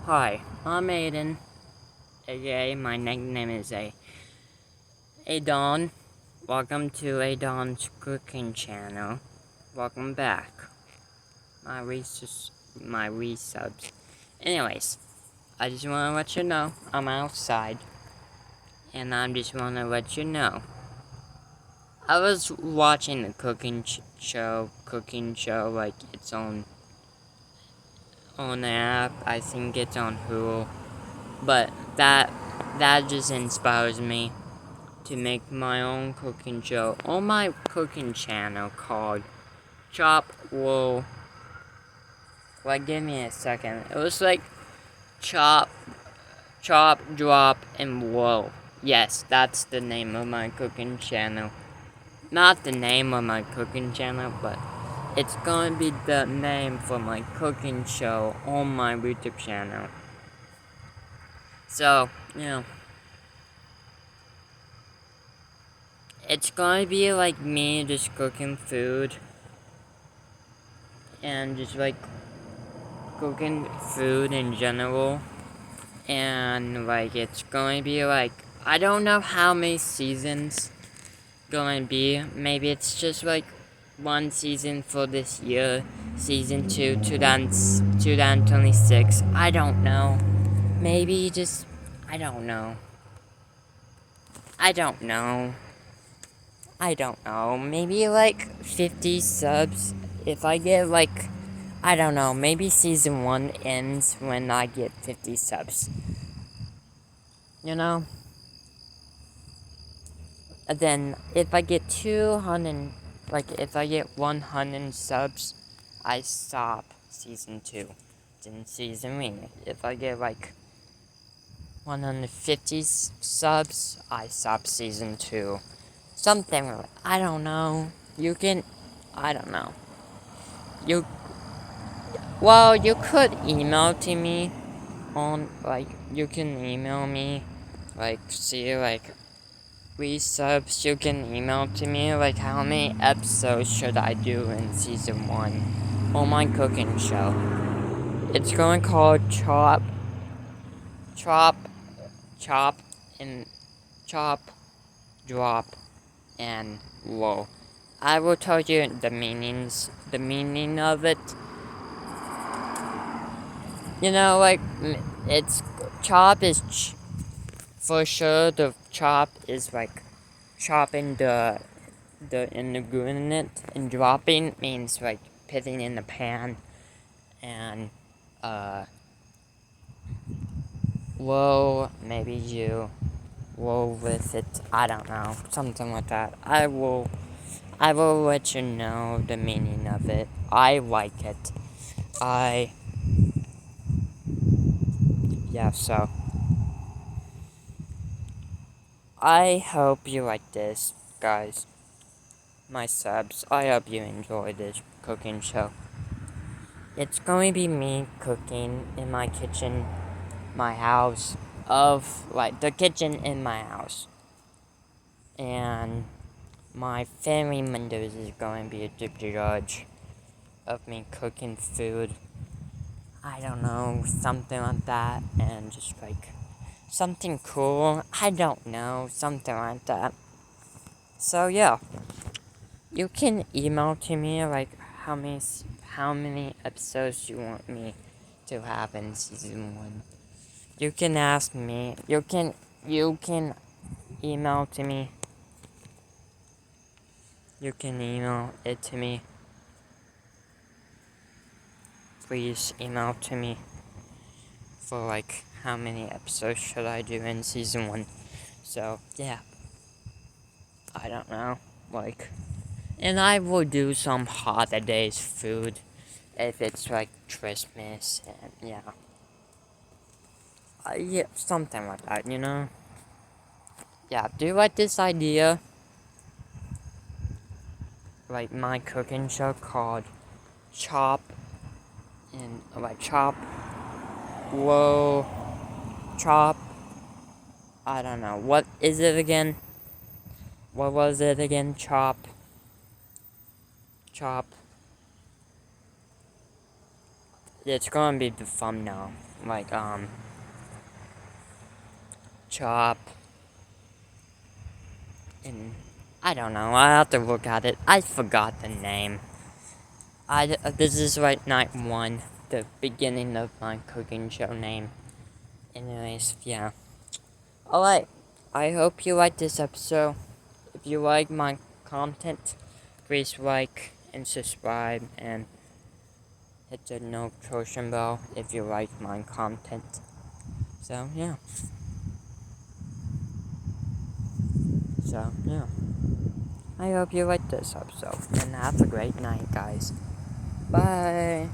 Hi, I'm Aiden. aka my nickname is Adon. Welcome to Adon's cooking channel. Welcome back. My resubs. Anyways, I just want to let you know I'm outside, and I just want to let you know I was watching the cooking show, like it's on the app. I think it's on Hulu, but that just inspires me to make my own cooking show on my cooking channel called Chop Wool. Like, give me a second. It was like Chop, Drop, and Wool. Yes, that's the name of my cooking channel. Not the name of my cooking channel, but it's gonna be the name for my cooking show on my YouTube channel. So, it's gonna be like me just cooking food. And just like cooking food in general. And like it's going to be like, I don't know how many seasons going to be. Maybe it's just like one season for this year. Season 2, 2026. I don't know. Maybe just, I don't know. I don't know. Maybe like 50 subs. If I get like, I don't know, maybe season 1 ends when I get 50 subs. You know? And then if I get 200, like if I get 100 subs, I stop season 2. Then season 3. If I get like 150 subs, I stop season 2. Something like, I don't know. I don't know. Well, you could email to me on, like, you can email me, like, see, like, resubs, you can email to me, like, how many episodes should I do in season 1 on my cooking show. It's going to call Chop, Drop, and Wool. I will tell you the meaning of it. You know, like, it's, chop is, for sure, the chop is, like, chopping the ingredient, and dropping means, like, putting in the pan, and, maybe you roll with it, I don't know, something like that. I will let you know the meaning of it. I like it. So I hope you like this, guys. My subs. I hope you enjoy this cooking show. It's going to be me cooking in my kitchen, my house, the kitchen in my house. And my family members is going to be the judge of me cooking food. I don't know, something like that, and just like something cool. I don't know, something like that. So yeah, you can email to me like how many episodes you want me to have in season 1. You can ask me. You can email to me. You can email it to me. Please email to me for like how many episodes should I do in season 1. So yeah, I don't know, like, and I will do some holidays food if it's like Christmas, and yeah, something like that, you know. Yeah, do you like this idea? Like my cooking show called Chop, and like Chop, Whoa, Chop. I don't know. What is it again? What was it again? Chop. It's gonna be the thumbnail. Like, chop. And I don't know. I have to look at it. I forgot the name. This is like night 1, the beginning of my cooking show name. Anyways, yeah. Alright, I hope you liked this episode. If you like my content, please like and subscribe and hit the notification bell if you like my content. So, yeah. I hope you liked this episode, and have a great night, guys. Bye!